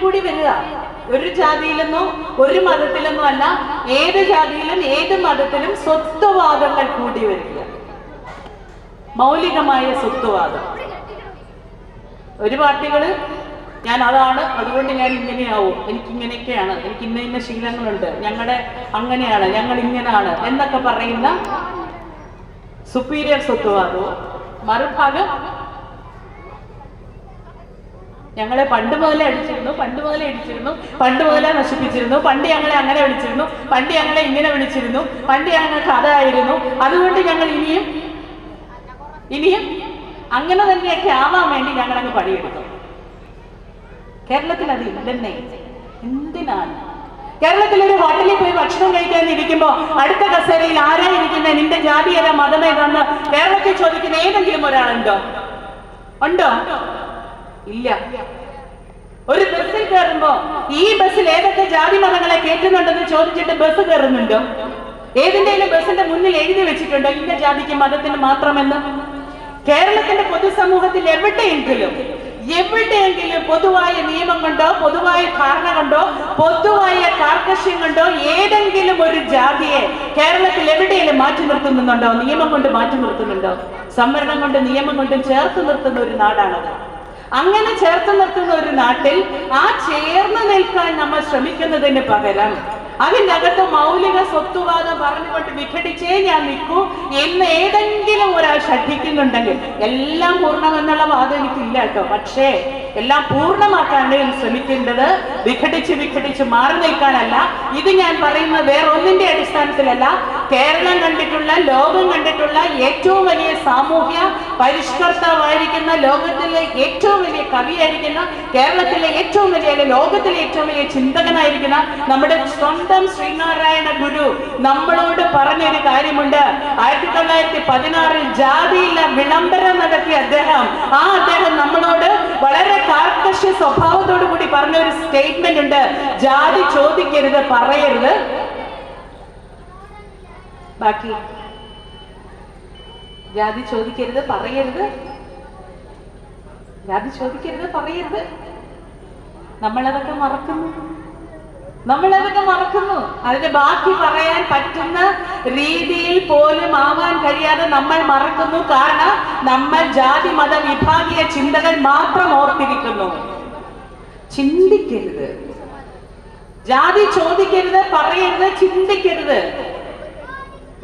കൂടി വരിക. ഒരു ജാതിയിലെന്നോ ഒരു മതത്തിലെന്നോ അല്ല, ഏത് ജാതിയിലും ഏത് മതത്തിലും സ്വത്വവാദങ്ങൾ കൂടി വരിക. മൗലികമായ സ്വത്വവാദം. ഒരു പാർട്ടികള് ഞാൻ അതാണ്, അതുകൊണ്ട് ഞാൻ ഇങ്ങനെയാവും, എനിക്കിങ്ങനെയൊക്കെയാണ്, എനിക്ക് ഇന്ന ഇന്ന ശീലങ്ങളുണ്ട്, ഞങ്ങളുടെ അങ്ങനെയാണ്, ഞങ്ങൾ ഇങ്ങനെയാണ് എന്നൊക്കെ പറയുന്ന സുപ്പീരിയർ സ്വത്വവാദവും, മറുഭാഗം ഞങ്ങളെ പണ്ട് മുതലേ അടിച്ചിരുന്നു, പണ്ട് മുതലേ ഇടിച്ചിരുന്നു, പണ്ട് മുതലേ നശിപ്പിച്ചിരുന്നു, പണ്ട് ഞങ്ങളെ അങ്ങനെ വിളിച്ചിരുന്നു, പണ്ട് ഞങ്ങളെ ഇങ്ങനെ വിളിച്ചിരുന്നു, പണ്ട് ഞങ്ങൾക്ക് അതായിരുന്നു, അതുകൊണ്ട് ഞങ്ങൾ ഇനിയും അങ്ങനെ തന്നെയൊക്കെ ആവാൻ വേണ്ടി ഞങ്ങളങ്ങ് പണിയെടുക്കും. കേരളത്തിൽ അത് ഇല്ലെന്നേ. എന്തിനാണ്? കേരളത്തിൽ ഒരു ഹോട്ടലിൽ പോയി ഭക്ഷണം കഴിക്കാൻ ഇരിക്കുമ്പോ അടുത്ത കസേരയിൽ ആരാ ഇരിക്കുന്നത്, നിന്റെ ജാതി ഏതാ, മതം ഏതാന്ന് കേരളത്തിൽ ചോദിക്കുന്ന ഏതെങ്കിലും ഒരാളുണ്ടോ? ഉണ്ടോ? ഇല്ല. ഒരു ബസ്സിൽ കയറുമ്പോ ഈ ബസ്സിൽ ഏതൊക്കെ ജാതി മതങ്ങളെ കയറ്റുന്നുണ്ടെന്ന് ചോദിച്ചിട്ട് ബസ് കയറുന്നുണ്ടോ? ഏതിന്റെയും ബസ്സിന്റെ മുന്നിൽ എഴുതി വെച്ചിട്ടുണ്ടോ ഇന്ന ജാതിക്ക് മതത്തിന് മാത്രമെന്ന്? കേരളത്തിന്റെ പൊതുസമൂഹത്തിൽ എവിടെയെങ്കിലും പൊതുവായ നിയമം കൊണ്ടോ പൊതുവായ ധാരണ കൊണ്ടോ പൊതുവായ കാർക്കശ്യം കൊണ്ടോ ഏതെങ്കിലും ഒരു ജാതിയെ കേരളത്തിൽ എവിടെയെങ്കിലും മാറ്റി നിർത്തുന്നുണ്ടോ? നിയമം കൊണ്ട് മാറ്റി നിർത്തുന്നുണ്ടോ? സംവരണം കൊണ്ട് നിയമം കൊണ്ടും ചേർത്ത് നിർത്തുന്ന ഒരു നാടാണത്. അങ്ങനെ ചേർത്ത് നിർത്തുന്ന ഒരു നാട്ടിൽ ആ ചേർന്ന് നിൽക്കാൻ നമ്മൾ ശ്രമിക്കുന്നതിന് പകരം അതിൻ്റെ അകത്ത് മൗലിക സ്വത്വവാദം പറഞ്ഞുകൊണ്ട് വിഘടിച്ചേ ഞാൻ നിൽക്കൂ എന്ന് ഏതെങ്കിലും ഒരാൾ ശഠിക്കുന്നുണ്ടെങ്കിൽ, എല്ലാം പൂർണ്ണമെന്നുള്ള വാദം എനിക്കില്ല കേട്ടോ, പക്ഷേ എല്ലാം പൂർണ്ണമാക്കാൻ ശ്രമിക്കേണ്ടത് വിഘടിച്ച് മാറി നിൽക്കാനല്ല. ഇത് ഞാൻ പറയുന്നത് വേറൊന്നിന്റെ അടിസ്ഥാനത്തിലല്ല. കേരളം കണ്ടിട്ടുള്ള, ലോകം കണ്ടിട്ടുള്ള ഏറ്റവും വലിയ സാമൂഹ്യ പരിഷ്കർത്താവായിരിക്കുന്ന, ലോകത്തിലെ ഏറ്റവും വലിയ കവിയായിരിക്കുന്ന, കേരളത്തിലെ ഏറ്റവും വലിയ, ലോകത്തിലെ ഏറ്റവും വലിയ ചിന്തകനായിരിക്കുന്ന നമ്മുടെ സ്വന്തം ശ്രീനാരായണ ഗുരു നമ്മളോട് പറഞ്ഞൊരു കാര്യമുണ്ട്. 1916 ജാതിയില്ല വിളംബരം നടത്തിയ അദ്ദേഹം, അദ്ദേഹം നമ്മളോട് വളരെ കാർക്കശ്യ സ്വഭാവത്തോടു കൂടി പറഞ്ഞ ഒരു സ്റ്റേറ്റ്മെന്റ് ഉണ്ട്: ജാതി ചോദിക്കരുത്, പറയരുത്. ബാക്കി ജാതി ചോദിക്കരുത്, പറയരുത്, ജാതി ചോദിക്കരുത്, പറയരുത്. നമ്മളതൊക്കെ മറക്കുന്നു. അതിന് ബാക്കി പറയാൻ പറ്റുന്ന രീതിയിൽ പോലും ആവാൻ കഴിയാതെ നമ്മൾ മറക്കുന്നു. കാരണം നമ്മൾ ജാതി മത വിഭാഗീയ ചിന്തകൾ മാത്രം ഓർത്തിരിക്കുന്നു. ചിന്തിക്കരുത്, ജാതി ചോദിക്കരുത്, പറയരുത്, ചിന്തിക്കരുത്.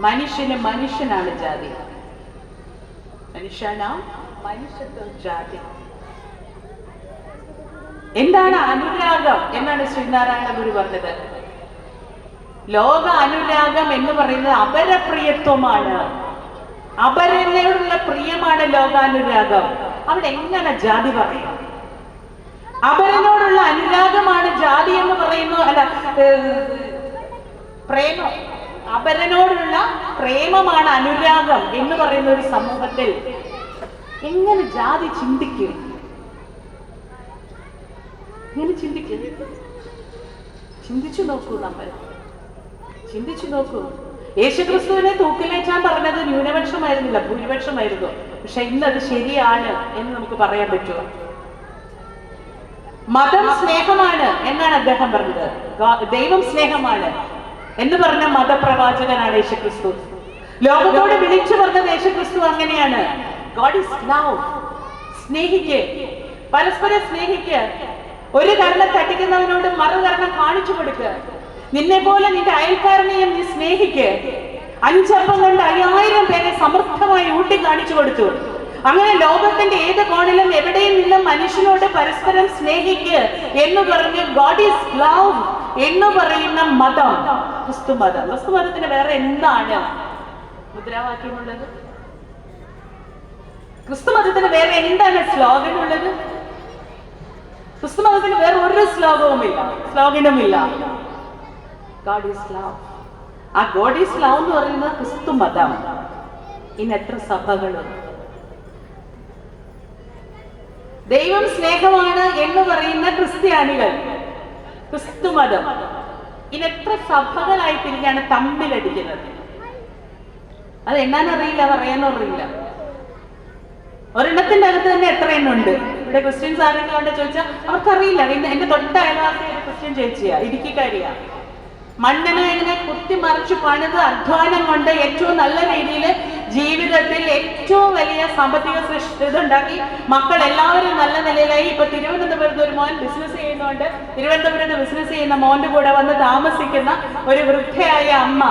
മനുഷ്യനാണ് ജാതി, മനുഷ്യത്വം ജാതി. എന്താണ് അനുരാഗം എന്നാണ് ശ്രീനാരായണ ഗുരു പറഞ്ഞത്? ലോക അനുരാഗം എന്ന് പറയുന്നത് അപരപ്രിയത്വമാണ്. അപരനോടുള്ള പ്രിയമാണ് ലോകാനുരാഗം. അവിടെ എങ്ങനെ ജാതി പറയും? അപരനോടുള്ള അനുരാഗമാണ് ജാതി എന്ന് പറയുന്നു. അല്ല, പ്രേമം, അപരനോടുള്ള പ്രേമമാണ് അനുരാഗം എന്ന് പറയുന്ന ഒരു സമൂഹത്തിൽ എങ്ങനെ ജാതി ചിന്തിക്കും? ഇങ്ങനെ ചിന്തിച്ചു നോക്കൂ. നമ്മൾ ചിന്തിച്ചു നോക്കൂ. യേശുക്രിസ്തുവിനെ തൂക്കിലേറ്റാൻ പറഞ്ഞത് ന്യൂനപക്ഷമായിരുന്നില്ല, ഭൂരിപക്ഷമായിരുന്നു. പക്ഷെ ഇന്നത് ശരിയാണ് എന്ന് നമുക്ക് പറയാൻ പറ്റുമോ? മതം സ്നേഹമാണ് എന്നാണ് അദ്ദേഹം പറഞ്ഞത്. ദൈവം സ്നേഹമാണ് എന്ന് പറഞ്ഞ മതപ്രവാചകനാണ് യേശുക്രിസ്തു. ലോകത്തോട് വിളിച്ചു പറഞ്ഞത് യേശുക്രിസ്തു അങ്ങനെയാണ്. God is love. സ്നേഹിക്ക്, പരസ്പരം സ്നേഹിക്ക്. ഒരു കരണം തട്ടിക്കുന്നവനോട് മറുകരണം കാണിച്ചു കൊടുക്കുക. നിന്നെ പോലെ നിന്റെ അയൽക്കാരനെയും നീ സ്നേഹിക്ക്. 5 അപ്പം കൊണ്ട് 5000 പേരെ സമൃദ്ധമായി ഊട്ടി കാണിച്ചു കൊടുത്തു. അങ്ങനെ ലോകത്തിന്റെ ഏത് കോണിലും എവിടെയും നിന്നും മനുഷ്യനോട് പരസ്പരം സ്നേഹിക്ക് എന്ന് പറഞ്ഞ് ഗോഡ് ഈസ് ലവ് എന്ന് പറയുന്ന മതം ക്രിസ്തുമതം. ക്രിസ്തുമതത്തിന് വേറെ എന്താണ് മുദ്രാവാക്യമുള്ളത്? ക്രിസ്തുമതത്തിന് വേറെ എന്താണ് സ്ലോഗൻ ഉള്ളത്? ക്രിസ്തുമതത്തിന് വേറെ ഒരു സ്ലോഗനുമില്ല. God is love. ആ ഗോഡ് ഈസ് ലവ് എന്ന് പറയുന്നത് ക്രിസ്തുമതം. ഇന്ന് എത്ര സഭകളുണ്ട്? ദൈവം സ്നേഹമാണ് എന്ന് പറയുന്ന ക്രിസ്ത്യാനികൾ, ക്രിസ്തുമതം. ഇന്ന് എത്ര സഭകളായി തിരിഞ്ഞാണ് തമ്മിലടിക്കുന്നത്? അത് എണ്ണാനറിയില്ല, പറയാനറിയില്ല. ഒരെണ്ണത്തിന്റെ അകത്ത് തന്നെ എത്ര എണ്ണുണ്ട്? ഇവിടെ ക്രിസ്ത്യൻസ് ആരെങ്കിലും കൊണ്ട് ചോദിച്ചാൽ അവർക്കറിയില്ല. എന്റെ തൊട്ട അയൽവാസി ഒരു ക്രിസ്ത്യൻ ചേച്ചിയാ, ഇടുക്കിക്കാരിയാ. മണ്ണിനെ ഇങ്ങനെ കുത്തിമറിച്ച് പണിത് അധ്വാനം കൊണ്ട് ഏറ്റവും നല്ല രീതിയിൽ ജീവിതത്തിൽ ഏറ്റവും വലിയ സാമ്പത്തിക ഇതുണ്ടാക്കി മക്കൾ എല്ലാവരും നല്ല നിലയിലായി. ഇപ്പൊ തിരുവനന്തപുരത്ത് ഒരു മോൻ ബിസിനസ് ചെയ്യുന്നുണ്ട്. തിരുവനന്തപുരത്ത് ബിസിനസ് ചെയ്യുന്ന മോന്റെ കൂടെ വന്ന് താമസിക്കുന്ന ഒരു വൃദ്ധയായ അമ്മ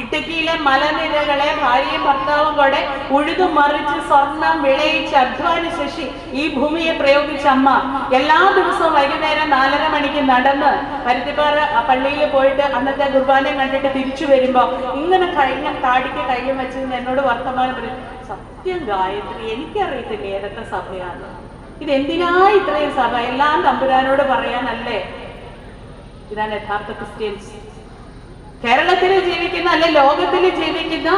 ഇടുക്കിയിലെ മലനിരകളെ ഭാര്യയും ഭർത്താവും കൂടെ ഉഴുതുമറിച്ച് സ്വർണം വിളയിച്ച് അധ്വാനിച്ച് ഈ ഭൂമിയെ പ്രയോഗിച്ച അമ്മ എല്ലാ ദിവസവും വൈകുന്നേരം 4:30 മണിക്ക് നടന്ന് പരുത്തിപ്പാറ പള്ളിയിൽ പോയിട്ട് അന്നത്തെ കുർബാനയും കണ്ടിട്ട് തിരിച്ചു വരുമ്പോ ഇങ്ങനെ താടിക്ക് കയ്യും വെച്ചിരുന്ന് എന്നോട് വർത്തമാനം പറയും, സത്യം ഗായത്രി, എനിക്കറിയത്തില്ല ഏതൊക്കെ സഭയാണ് ഇതെന്തിനാ ഇത്രയും സഭ, എല്ലാം തമ്പുരാനോട് പറയാനല്ലേ? ഇതാണ് യഥാർത്ഥ ക്രിസ്ത്യൻസ്. കേരളത്തിൽ ജീവിക്കുന്ന അല്ലെ ലോകത്തിൽ ജീവിക്കുന്ന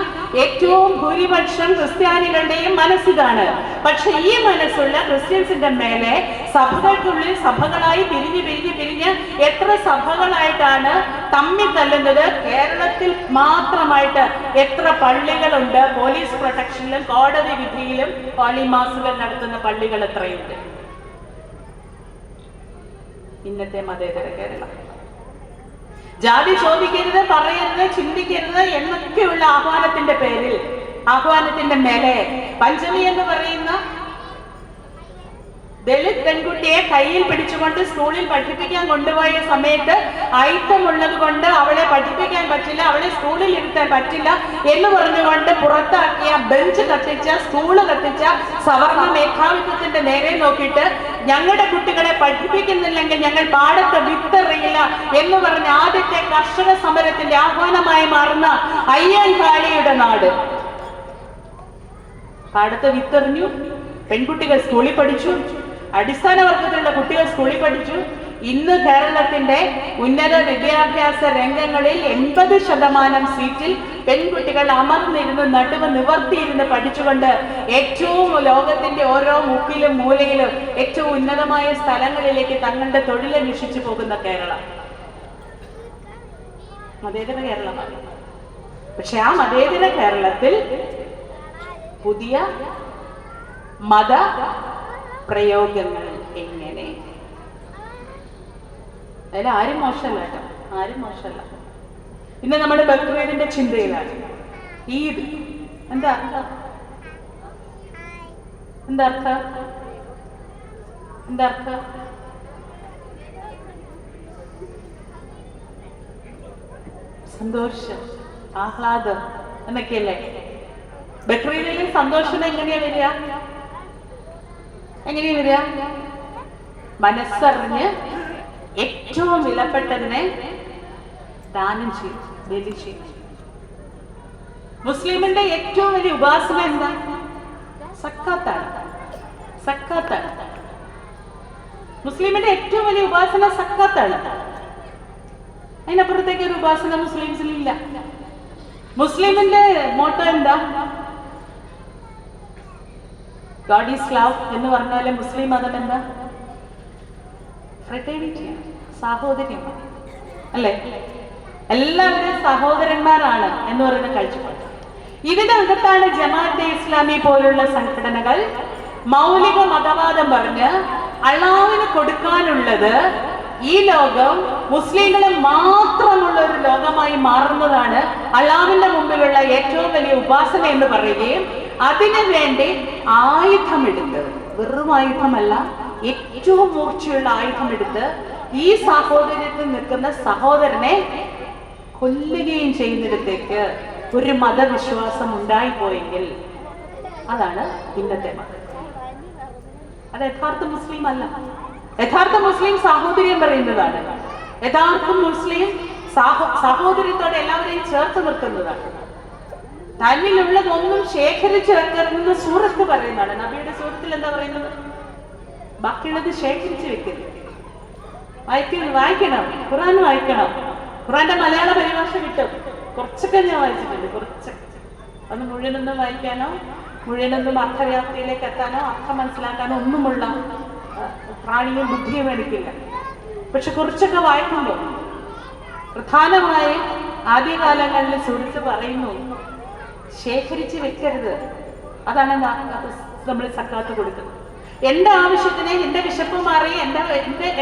ഏറ്റവും ഭൂരിപക്ഷം ക്രിസ്ത്യാനികളുടെയും മനസ്സിതാണ്. പക്ഷെ ഈ മനസ്സുള്ള ക്രിസ്ത്യൻസിന്റെ മേലെ സഭകൾക്കുള്ളിൽ സഭകളായി പിരിഞ്ഞ് എത്ര സഭകളായിട്ടാണ് തമ്മിൽ തല്ലുന്നത്. കേരളത്തിൽ മാത്രമായിട്ട് എത്ര പള്ളികളുണ്ട്? പോലീസ് പ്രൊട്ടക്ഷനിലും കോടതി വിധിയിലും ഹോളിമാസുകൾ നടത്തുന്ന പള്ളികൾ എത്രയുണ്ട്? ഇന്നത്തെ മതേതര കേരളം. ജാതി ചോദിക്കരുത്, പറയരുത്, ചിന്തിക്കരുത് എന്നൊക്കെയുള്ള ആഹ്വാനത്തിന്റെ മേലെ പഞ്ചമി എന്ന് പറയുന്ന ദളിത് പെൺകുട്ടിയെ കയ്യിൽ പിടിച്ചുകൊണ്ട് സ്കൂളിൽ പഠിപ്പിക്കാൻ കൊണ്ടുപോയ സമയത്ത് അയിത്തമുള്ളത് കൊണ്ട് അവളെ പഠിപ്പിക്കാൻ പറ്റില്ല, അവളെ സ്കൂളിൽ ഇരുത്താൻ പറ്റില്ല എന്ന് പറഞ്ഞുകൊണ്ട് പുറത്താക്കിയ, ബെഞ്ച് കത്തിച്ച, സ്കൂള് കത്തിച്ച സവർണ മേധാവിത്വത്തിന്റെ നേരെ നോക്കിയിട്ട് ഞങ്ങളുടെ കുട്ടികളെ പഠിപ്പിക്കുന്നില്ലെങ്കിൽ ഞങ്ങൾ പാടത്ത് വിത്തെറിയില്ല എന്ന് പറഞ്ഞ ആദ്യത്തെ കർഷക സമരത്തിന്റെ ആഹ്വാനമായി മാറുന്ന അയ്യൻകാളിയുടെ നാട്. പാടത്ത് വിത്തെറിഞ്ഞു, പെൺകുട്ടികൾ സ്കൂളിൽ പഠിച്ചു, അടിസ്ഥാന വർഗത്തിലുള്ള കുട്ടികൾ സ്കൂളിൽ പഠിച്ചു. ഇന്ന് കേരളത്തിന്റെ ഉന്നത വിദ്യാഭ്യാസ രംഗങ്ങളിൽ 80% സീറ്റിൽ പെൺകുട്ടികൾ അമർന്നിരുന്ന് നടുവ് നിവർത്തിയിരുന്ന് പഠിച്ചുകൊണ്ട് ഏറ്റവും ലോകത്തിന്റെ ഓരോ മുക്കിലും മൂലയിലും ഏറ്റവും ഉന്നതമായ സ്ഥലങ്ങളിലേക്ക് തങ്ങളുടെ തൊഴിലന്വേഷിച്ചു പോകുന്ന കേരളം മതേതര കേരളമാണ്. പക്ഷെ ആ മതേതര കേരളത്തിൽ പുതിയ മത പ്രയോഗങ്ങൾ എങ്ങനെ? അതിൽ ആരും മോശമല്ല കേട്ടോ, ആരും മോശമല്ല. പിന്നെ നമ്മുടെ ബക്രീദിന്റെ ചിന്തയിലാണ് ഈദ്. എന്താ സന്തോഷം, ആഹ്ലാദം എന്നൊക്കെയല്ലേ? ബക്രീദിൽ സന്തോഷം എങ്ങനെയാ വരിക? മനസ്സറിഞ്ഞ് ഏറ്റവും വിലപ്പെട്ടതിനെ ദാനം ചെയ്യും, ബലി ചെയ്യും. മുസ്ലിമിന്റെ ഏറ്റവും വലിയ ഉപാസന എന്താ? സക്കാത്താണ്. മുസ്ലിമിന്റെ ഏറ്റവും വലിയ ഉപാസന സക്കാത്താണ്. അതിനപ്പുറത്തേക്ക് ഒരു ഉപാസന മുസ്ലിംസിലില്ല. മുസ്ലിമിന്റെ മോട്ടോ എന്താ? ഗോഡ് ഈസ് ലവ് എന്ന് പറഞ്ഞാല് മുസ്ലിം മതം എന്താ? ഫ്രട്ടേണിറ്റി, സാഹോദര്യമാണ്, അല്ലേ? എല്ലാവരും സഹോദരന്മാരാണ് എന്ന് പറയുന്ന കാഴ്ചപ്പാട്. ഇതിനകത്താണ് ജമാഅത്തെ ഇസ്ലാമി പോലുള്ള സംഘടനകൾ മൗലിക മതവാദം പറഞ്ഞ് അള്ളാഹുവിന് കൊടുക്കാനുള്ളത് ഈ ലോകം മുസ്ലിങ്ങളെ മാത്രമുള്ള ഒരു ലോകമായി മാറുന്നതാണ് അള്ളാഹുവിന്റെ മുമ്പിലുള്ള ഏറ്റവും വലിയ ഉപാസന എന്ന് പറയുകയും അതിനു വേണ്ടി ആയുധമെടുത്ത്, വെറും ആയുധമല്ല, ഏറ്റവും മൂർച്ചയുള്ള ആയുധമെടുത്ത് ഈ സാഹോദര്യത്തിൽ നിൽക്കുന്ന സഹോദരനെ കൊല്ലുകയും ചെയ്യുന്നിടത്തേക്ക് ഒരു മതവിശ്വാസം ഉണ്ടായിപ്പോയെങ്കിൽ അതാണ് ഇന്നത്തെ മതം. അത് യഥാർത്ഥ മുസ്ലിം അല്ല. യഥാർത്ഥ മുസ്ലിം സാഹോദര്യം പറയുന്നതാണ്. യഥാർത്ഥ മുസ്ലിം സഹോദര്യത്തോടെ എല്ലാവരെയും ചേർത്ത് നിർത്തുന്നതാണ്. തന്നിലുള്ളതൊന്നും ശേഖരിച്ചു വെക്കരുതെന്ന് സൂറത്ത് പറയുന്നതാണ്. നബിയുടെ സൂറത്തിൽ എന്താ പറയുന്നത്? ബാക്കിയുള്ളത് ശേഖരിച്ചു വെക്കരുത്. വായിക്കണം, ഖുർആൻ വായിക്കണം. ഖുർആന്റെ മലയാള പരിഭാഷ കിട്ടും. കുറച്ചൊക്കെ ഞാൻ വായിച്ചിട്ടുണ്ട്, കുറച്ചൊക്കെ. അത് മുഴുവനൊന്നും വായിക്കാനോ മുഴുവനൊന്നും അർത്ഥവ്യാപ്തിയിലേക്ക് എത്താനോ അർത്ഥം മനസ്സിലാക്കാനോ ഒന്നുമുള്ള പ്രാണിയും ബുദ്ധിയും എടുക്കില്ല. പക്ഷെ കുറച്ചൊക്കെ വായിക്കുമ്പോൾ പ്രധാനമായും ആദ്യകാലങ്ങളിൽ സൂറത്ത് പറയുന്നു, ശേഖരിച്ച് വെക്കരുത്. അതാണ് നമ്മൾ സക്കാത്ത് കൊടുക്കുന്നത്. എൻ്റെ ആവശ്യത്തിന് എൻ്റെ വിശപ്പ് മാറി,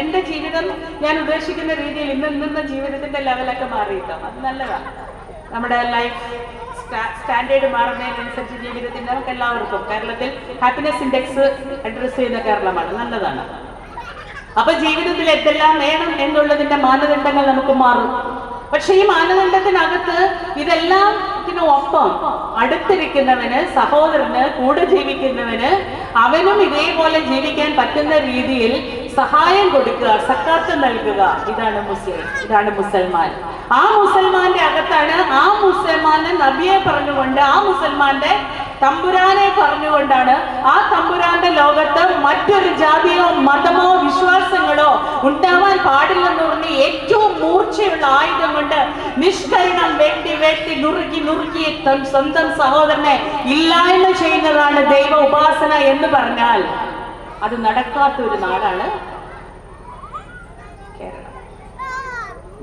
എൻ്റെ ജീവിതം ഞാൻ ഉദ്ദേശിക്കുന്ന രീതിയിൽ ഇന്ന ജീവിതത്തിന്റെ ലെവലൊക്കെ മാറിയിട്ടോ, അത് നല്ലതാണ്. നമ്മുടെ ലൈഫ് സ്റ്റാൻഡേർഡ് മാറുന്നതിനനുസരിച്ച് ജീവിതത്തിൽ നമുക്ക് എല്ലാവർക്കും കേരളത്തിൽ ഹാപ്പിനെസ് ഇൻഡെക്സ് അഡ്രസ് ചെയ്യുന്ന കേരളമാണ്, നല്ലതാണ്. അപ്പൊ ജീവിതത്തിൽ എന്തെല്ലാം വേണം എന്നുള്ളതിന്റെ മാനദണ്ഡങ്ങൾ നമുക്ക് മാറും. പക്ഷെ ഈ മാനദണ്ഡത്തിനകത്ത് ഇതെല്ലാത്തിനൊപ്പം അടുത്തിരിക്കുന്നവന്, സഹോദരന്, കൂടെ ജീവിക്കുന്നവന് അവനും ഇതേപോലെ ജീവിക്കാൻ പറ്റുന്ന രീതിയിൽ സഹായം കൊടുക്കുക, സക്കാത്ത് നൽകുക. ഇതാണ് മുസ്ലിം, ഇതാണ് മുസൽമാൻ. ആ മുസൽമാന്റെ അകത്താണ് ആ മുസൽമാനെ നബിയെ പറഞ്ഞുകൊണ്ട്, ആ മുസൽമാന്റെ തമ്പുരാനെ പറഞ്ഞുകൊണ്ടാണ് ആ തമ്പുരാന്റെ ലോകത്ത് മറ്റൊരു ജാതിയോ മതമോ വിശ്വാസങ്ങളോ ഉണ്ടാവാൻ പാടില്ലെന്ന് പറഞ്ഞ് ഏറ്റവും മൂർച്ചയുള്ള ആയുധം കൊണ്ട് നിഷ്കരണം വെട്ടി നുറുക്കി സ്വന്തം സഹോദരനെ ഇല്ലായ്മ ചെയ്യുന്നതാണ് ദൈവ ഉപാസന എന്ന് പറഞ്ഞാൽ അത് നടക്കാത്ത ഒരു നാടാണ് കേരളം.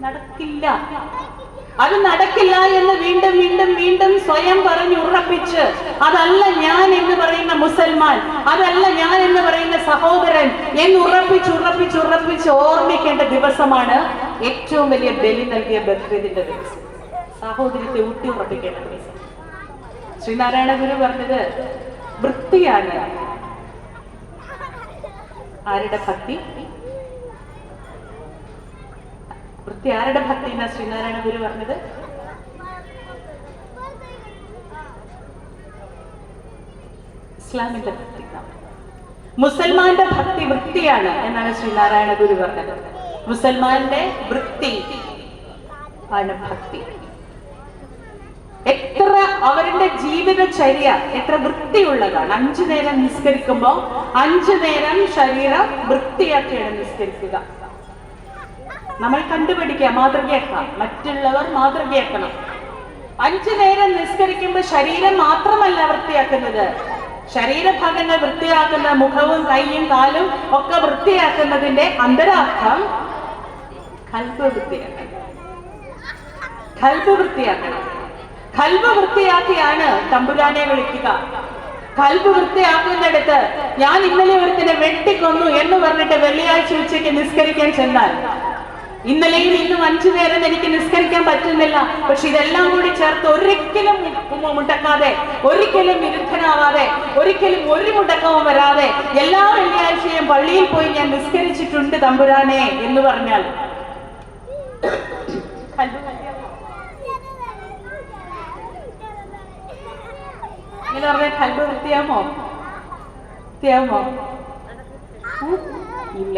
നടക്കില്ല, അത് നടക്കില്ല എന്ന് വീണ്ടും സ്വയം പറഞ്ഞു ഉറപ്പിച്ച്, അതല്ല ഞാൻ എന്ന് പറയുന്ന മുസൽമാൻ, അതല്ല ഞാൻ എന്ന് പറയുന്ന സഹോദരൻ എന്ന് ഉറപ്പിച്ച് ഓർമ്മിക്കേണ്ട ദിവസമാണ് ഏറ്റവും വലിയ ബലി നൽകിയ ബക്രീദിന്റെ ദിവസം, സഹോദരത്തെ ഊട്ടി ഉറപ്പിക്കേണ്ട ദിവസം. ശ്രീനാരായണ ഗുരു പറഞ്ഞത് വൃത്തിയാണ് ആരുടെ ഭക്തി, വൃത്തി ആരുടെ ഭക്തി എന്നാ ശ്രീനാരായണ ഗുരു പറഞ്ഞത്? ഇസ്ലാമിന്റെ ഭക്തി. മുസൽമാന്റെ ഭക്തി വൃത്തിയാണ് എന്നാണ് ശ്രീനാരായണ ഗുരു പറഞ്ഞത്. മുസൽമാന്റെ വൃത്തി ആണ് ഭക്തി. എത്ര അവരുടെ ജീവിതചര്യ എത്ര വൃത്തിയുള്ളതാണ്. 5 നേരം നിസ്കരിക്കുമ്പോൾ 5 നേരം ശരീരം വൃത്തിയാക്കിയാണ് നിസ്കരിക്കുക. നമ്മൾ കണ്ടുപിടിക്കുക, മാതൃകയാക്കാം, മറ്റുള്ളവർ മാതൃകയാക്കണം. 5 നേരം നിസ്കരിക്കുമ്പോൾ ശരീരം മാത്രമല്ല വൃത്തിയാക്കുന്നത്, ശരീരഭാഗങ്ങൾ വൃത്തിയാക്കുന്ന, മുഖവും കൈയും കാലും ഒക്കെ വൃത്തിയാക്കുന്നതിന്റെ അന്തരാർത്ഥം ഖൽബ് വൃത്തിയാക്കണം. ഖൽബ് വൃത്തിയാക്കണം. ഖൽബ് വൃത്തിയാക്കിയാണ് തമ്പുരാനെ വിളിക്കുക. ഖൽബ് വൃത്തിയാക്കുന്നിടത്ത് ഞാൻ ഇന്നലെ ഒരുത്തിനെ വെട്ടിക്കൊന്നു എന്ന് പറഞ്ഞിട്ട് വെള്ളിയാഴ്ച ഉച്ചയ്ക്ക് നിസ്കരിക്കാൻ ചെന്നാൽ, ഇന്നലെയും ഇന്നും 5 നേരം എനിക്ക് നിസ്കരിക്കാൻ പറ്റുന്നില്ല, പക്ഷെ ഇതെല്ലാം കൂടി ചേർത്ത് ഒരിക്കലും മുടക്കാതെ, ഒരിക്കലും വിരുദ്ധനാവാതെ, ഒരിക്കലും ഒരു മുടക്കവും വരാതെ എല്ലാ വെള്ളിയാഴ്ചയും പള്ളിയിൽ പോയി ഞാൻ നിസ്കരിച്ചിട്ടുണ്ട് തമ്പുരാനെ എന്ന് പറഞ്ഞാൽ ഇങ്ങനെ പറഞ്ഞാൽ ഖൽബ് വൃത്തിയാമോ? ഇല്ല.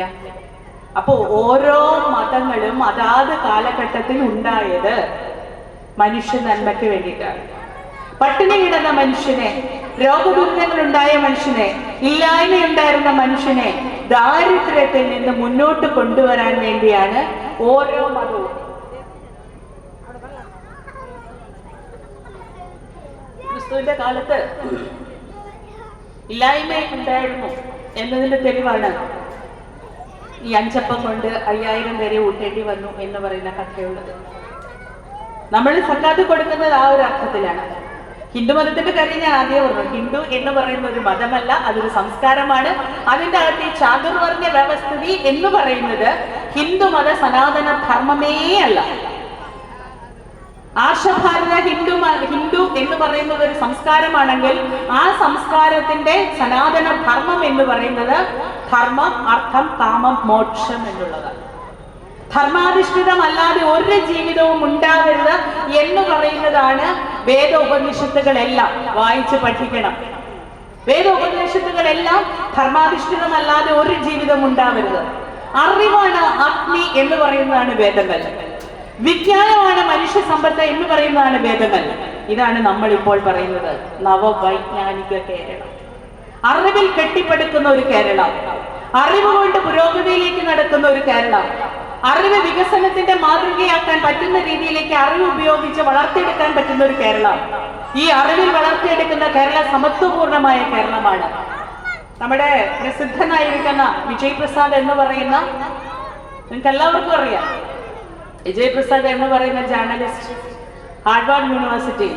അപ്പോ ഓരോ മതങ്ങളും അതാത് കാലഘട്ടത്തിൽ ഉണ്ടായത് മനുഷ്യ നന്മയ്ക്ക് വേണ്ടിയിട്ടാണ്. പട്ടിണി കിടന്ന മനുഷ്യനെ, രോഗദുരിതങ്ങൾ ഉണ്ടായ മനുഷ്യനെ, ഇല്ലായ്മയുണ്ടായിരുന്ന മനുഷ്യനെ ദാരിദ്ര്യത്തിൽ നിന്ന് മുന്നോട്ട് കൊണ്ടുവരാൻ വേണ്ടിയാണ് ഓരോ മതവും. ക്രിസ്തുവിന്റെ കാലത്ത് ഇല്ലായ്മ ഉണ്ടായിരുന്നു എന്നതിന്റെ തെളിവാണ് ഈ 5 അപ്പം കൊണ്ട് 5000 പേരെ ഊട്ടേണ്ടി വന്നു എന്ന് പറയുന്ന കഥയുള്ളത്. നമ്മൾ സക്കാത്ത് കൊടുക്കുന്നത് ആ ഒരു അർത്ഥത്തിലാണ്. ഹിന്ദു മതത്തിന്റെ കാര്യം ഞാൻ ആദ്യം പറഞ്ഞു. ഹിന്ദു എന്ന് പറയുന്ന ഒരു മതമല്ല, അതൊരു സംസ്കാരമാണ്. അതിൻ്റെ അകത്ത് ഈ ചാതുർവർണ്ണ വ്യവസ്ഥിതി എന്ന് പറയുന്നത് ഹിന്ദു മത സനാതന ധർമ്മമേ അല്ല. ആർഷഭാരത ഹിന്ദു എന്ന് പറയുന്നത് ഒരു സംസ്കാരമാണെങ്കിൽ ആ സംസ്കാരത്തിന്റെ സനാതന ധർമ്മം എന്ന് പറയുന്നത് ധർമ്മം, അർത്ഥം, കാമം, മോക്ഷം എന്നുള്ളതാണ്. ധർമാധിഷ്ഠിതമല്ലാതെ ഒരു ജീവിതവും ഉണ്ടാകരുത് എന്ന് പറയുന്നതാണ് വേദോപനിഷത്തുകളെല്ലാം. വായിച്ച് പഠിക്കണം. വേദോപനിഷത്തുകളെല്ലാം ധർമാധിഷ്ഠിതമല്ലാതെ ഒരു ജീവിതം ഉണ്ടാവരുത്. അറിവാണ് അഗ്നി എന്ന് പറയുന്നതാണ് വേദങ്ങൾ. വിജ്ഞാനമാണ് മനുഷ്യ സമ്പത്ത് എന്ന് പറയുന്നതാണ് വേദങ്ങൾ. ഇതാണ് നമ്മൾ ഇപ്പോൾ പറയുന്നത് നവവൈജ്ഞാനിക കേരളം. അറിവിൽ കെട്ടിപ്പടുക്കുന്ന ഒരു കേരളം, അറിവ് കൊണ്ട് പുരോഗതിയിലേക്ക് നടക്കുന്ന ഒരു കേരളം, അറിവ് വികസനത്തിന്റെ മാതൃകയാക്കാൻ പറ്റുന്ന രീതിയിലേക്ക് അറിവ് ഉപയോഗിച്ച് വളർത്തിയെടുക്കാൻ പറ്റുന്ന ഒരു കേരളം. ഈ അറിവിൽ വളർത്തിയെടുക്കുന്ന കേരള സമത്വപൂർണമായ കേരളമാണ്. നമ്മുടെ പ്രസിദ്ധനായിരിക്കുന്ന വിജയ് പ്രസാദ് എന്ന് പറയുന്ന, നിങ്ങൾക്ക് എല്ലാവർക്കും അറിയാം, വിജയ് പ്രസാദ് എന്ന് പറയുന്ന ജേർണലിസ്റ്റ് ഹാർവാർഡ് യൂണിവേഴ്സിറ്റി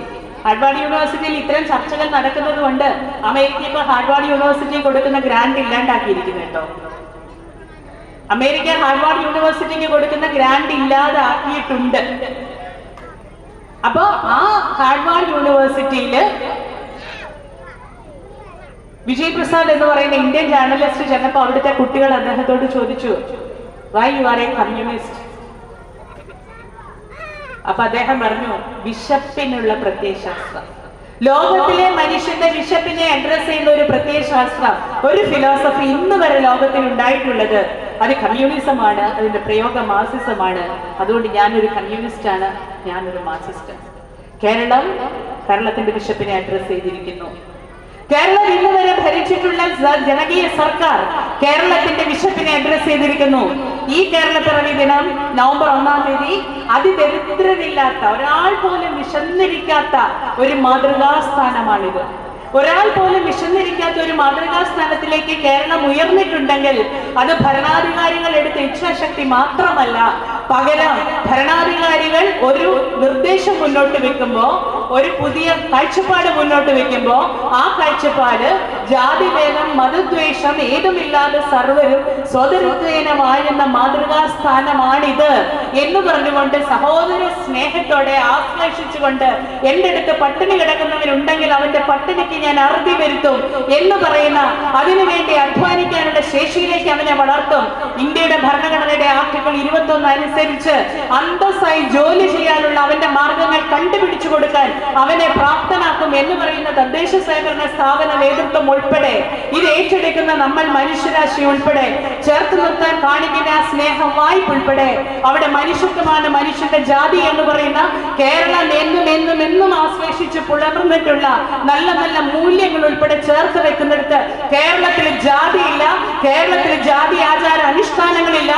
ഹാർവാർഡ് യൂണിവേഴ്സിറ്റിയിൽ ഇത്തരം ചർച്ചകൾ നടക്കുന്നത് കൊണ്ട് അമേരിക്ക ഇപ്പൊ ഹാർവാർഡ് യൂണിവേഴ്സിറ്റി കൊടുക്കുന്ന ഗ്രാന്റ് ഇല്ലാണ്ടാക്കിയിരിക്കുന്നു കേട്ടോ. അമേരിക്ക ഹാർവാർഡ് യൂണിവേഴ്സിറ്റിക്ക് കൊടുക്കുന്ന ഗ്രാന്റ് ഇല്ലാതാക്കിയിട്ടുണ്ട്. അപ്പൊ ആ ഹാർവാർഡ് യൂണിവേഴ്സിറ്റിയില് വിജയ് പ്രസാദ് എന്ന് പറയുന്ന ഇന്ത്യൻ ജേർണലിസ്റ്റ് ചെന്നപ്പോ അവിടുത്തെ കുട്ടികൾ അദ്ദേഹത്തോട് ചോദിച്ചു, why you are a communist? അപ്പൊ അദ്ദേഹം പറഞ്ഞു, വിശപ്പിനുള്ള പ്രത്യയശാസ്ത്രം. ലോകത്തിലെ മനുഷ്യന്റെ വിശപ്പിനെ അഡ്രസ് ചെയ്യുന്ന ഒരു പ്രത്യയശാസ്ത്രം, ഒരു ഫിലോസഫി ഇന്ന് വരെ ലോകത്തിൽ ഉണ്ടായിട്ടുള്ളത് അത് കമ്മ്യൂണിസമാണ്. അതിന്റെ പ്രയോഗം മാർക്സിസമാണ്. അതുകൊണ്ട് ഞാനൊരു കമ്മ്യൂണിസ്റ്റ് ആണ്, ഞാനൊരു മാർക്സിസ്റ്റ്. കേരളത്തിന്റെ വിശപ്പിനെ അഡ്രസ് ചെയ്തിരിക്കുന്നു. കേരളം ഇന്ന് വരെ ഭരിച്ചിട്ടുള്ള ജനകീയ സർക്കാർ കേരളത്തിന്റെ വിശപ്പിനെ അഡ്രസ് ചെയ്തിരിക്കുന്നു. ഈ കേരളപ്പിറവി ദിനം നവംബർ 1-ാം തീയതി അതിദരിദ്രരില്ലാത്ത, ഒരാൾ പോലും വിശന്നിരിക്കാത്ത ഒരു മാതൃകാസ്ഥാനമാണിത്. ഒരാൾ പോലും വിശന്നിരിക്കാത്ത ഒരു മാതൃകാസ്ഥാനത്തിലേക്ക് കേരളം ഉയർന്നിട്ടുണ്ടെങ്കിൽ അത് ഭരണാധികാരികൾ എടുത്ത ഇച്ഛാശക്തി മാത്രമല്ല, പകരം ഭരണാധികാരികൾ ഒരു നിർദ്ദേശം മുന്നോട്ട് വെക്കുമ്പോൾ, ഒരു പുതിയ കാഴ്ചപ്പാട് മുന്നോട്ട് വെക്കുമ്പോൾ ആ കാഴ്ചപ്പാട് ജാതിഭേദം മതദ്വേഷം ഏതുമില്ലാതെ സർവരും സ്വതന്ത്രേന വാഴുന്ന മാതൃകാസ്ഥാനമാണിത് എന്ന് പറഞ്ഞുകൊണ്ട് സഹോദര സ്നേഹത്തോടെ ആശ്ലേഷിച്ചുകൊണ്ട് എൻ്റെ അടുത്ത് പട്ടിണി കിടക്കുന്നവരുണ്ടെങ്കിൽ അവന്റെ പട്ടിണിക്ക് ഞാൻ അറുതി വരുത്തും എന്ന് പറയുന്ന, അതിനുവേണ്ടി അധ്വാനിക്കാനുള്ള ശേഷിയിലേക്ക് അവനെ വളർത്തും. ഇന്ത്യയുടെ ഭരണഘടനയുടെ ആർട്ടിക്കിൾ 21 അനുസരിച്ച് അന്തസ്സായി ജോലി ചെയ്യാനുള്ള അവന്റെ മാർഗങ്ങൾ കണ്ടുപിടിച്ചു കൊടുക്കാൻ അവനെ പ്രാപ്തനാക്കും എന്ന് പറയുന്ന തദ്ദേശ സ്വയംഭരണ സ്ഥാപന നേതൃത്വം ഉൾപ്പെടെ ഇത് ഏറ്റെടുക്കുന്ന നമ്മൾ മനുഷ്യരാശി ഉൾപ്പെടെ ചേർത്ത് നിർത്താൻ കാണിക്കുന്ന സ്നേഹം വായ്പ ഉൾപ്പെടെ അവിടെ മനുഷ്യത്വമാണ് മനുഷ്യന്റെ ജാതി എന്ന് പറയുന്ന കേരളം എന്നും ആശ്ലേഷിച്ച് പുലർന്നിട്ടുള്ള നല്ല നല്ല മൂല്യങ്ങൾ ഉൾപ്പെടെ ചേർത്ത് വെക്കുന്നിടത്ത് കേരളത്തിൽ ജാതിയില്ല, കേരളത്തിൽ ജാതി ആചാര അനുഷ്ഠാനങ്ങളില്ല,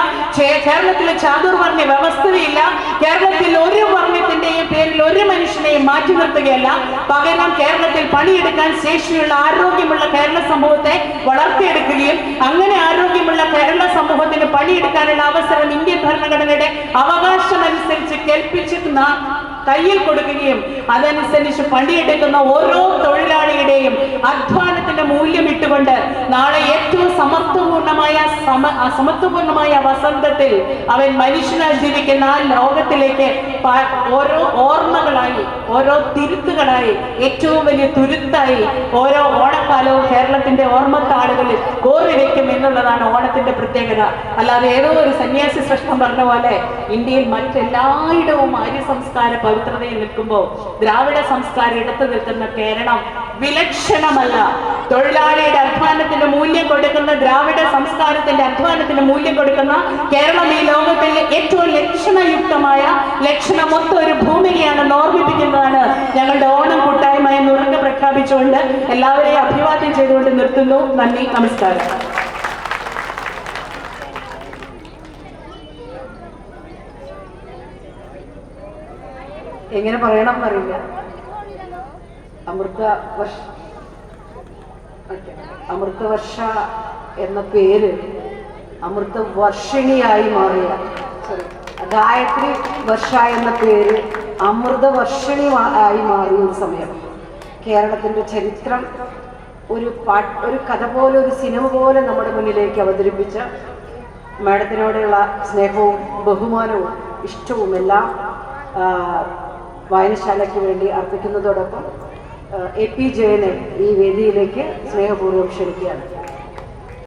കേരളത്തിൽ ചാതുർവർണ്ണ വ്യവസ്ഥയില്ല, കേരളത്തിൽ ഒരു വർണ്ണത്തിന്റെയും പേരിൽ ഒരു മനുഷ്യനെയും മാറ്റി നിർത്തുകയല്ല, പകരം കേരളത്തിൽ പണിയെടുക്കാൻ ശേഷിയുള്ള ആരോഗ്യമുള്ള കേരള സമൂഹത്തെ വളർത്തിയെടുക്കുകയും അങ്ങനെ ആരോഗ്യമുള്ള കേരള സമൂഹത്തിന് പണിയെടുക്കാനുള്ള അവസരം ഇന്ത്യൻ ഭരണഘടനയുടെ അവകാശം അനുസരിച്ച് കേൾപ്പിച്ച് കയ്യിൽ കൊടുക്കുകയും അതനുസരിച്ച് പണിയെടുക്കുന്ന ഓരോ തൊഴിലാളിയുടെയും അധ്വാനത്തിന്റെ മൂല്യം ഇട്ടുകൊണ്ട് നാളെ ഏറ്റവും സമത്വപൂർണമായ വസന്തത്തിൽ അവൻ മനുഷ്യനായി ജീവിക്കുന്ന ആ ലോകത്തിലേക്ക് ഓരോ ഓർമ്മകളായി, ഓരോ തിരുത്തുകളായി, ഏറ്റവും വലിയ തുരുത്തായി ഓരോ ഓണക്കാലവും കേരളത്തിന്റെ ഓർമ്മത്താളുകളിൽ കോറി വെക്കും എന്നുള്ളതാണ് ഓണത്തിന്റെ പ്രത്യേകത. അല്ലാതെ ഏതോ ഒരു സന്യാസി ശ്രേഷ്ഠം പറഞ്ഞ പോലെ ഇന്ത്യയിൽ മറ്റെല്ലായിടവും ആര്യ സംസ്കാര പവിത്രതയിൽ നിൽക്കുമ്പോൾ ദ്രാവിഡ സംസ്കാരം എടുത്തു നിൽക്കുന്ന കേരളം വിലക്ഷണമല്ല. തൊഴിലാളിയുടെ അധ്വാനത്തിന്റെ മൂല്യം കൊടുക്കുന്ന, ദ്രാവിഡ സംസ്കാരത്തിന്റെ അധ്വാനത്തിന്റെ മൂല്യം കൊടുക്കുന്ന കേരളം ഈ ലോകത്തിലെ ഏറ്റവും ലക്ഷണയുക്തമായ, ലക്ഷണമൊത്ത ഒരു ഭൂമികയാണെന്ന് ഓർമ്മിപ്പിക്കുന്നതാണ് ഞങ്ങളുടെ ഓണം കൂട്ടായ്മ എന്ന് ഉറക്കെ പ്രഖ്യാപിച്ചുകൊണ്ട് എല്ലാവരെയും അഭിവാദ്യം ചെയ്തുകൊണ്ട് നിർത്തുന്നു. നന്ദി, നമസ്കാരം. എങ്ങനെ പറയണം എന്നറിയില്ല. അമൃതവർഷ എന്ന പേര് അമൃതവർഷിണിയായി മാറിയ, ഗായത്രി വർഷ എന്ന പേര് അമൃതവർഷിണി ആയി മാറിയ ഒരു സമയം കേരളത്തിൻ്റെ ചരിത്രം ഒരു കഥ പോലെ, ഒരു സിനിമ പോലെ നമ്മുടെ മുന്നിലേക്ക് അവതരിപ്പിച്ച മാഡത്തിനോടുള്ള സ്നേഹവും ബഹുമാനവും ഇഷ്ടവും എല്ലാം വായനശാലയ്ക്ക് വേണ്ടി അർപ്പിക്കുന്നതോടൊപ്പം എ പി ജയനെ ഈ വേദിയിലേക്ക് സ്നേഹപൂർവ്വം ക്ഷണിക്കുകയാണ്.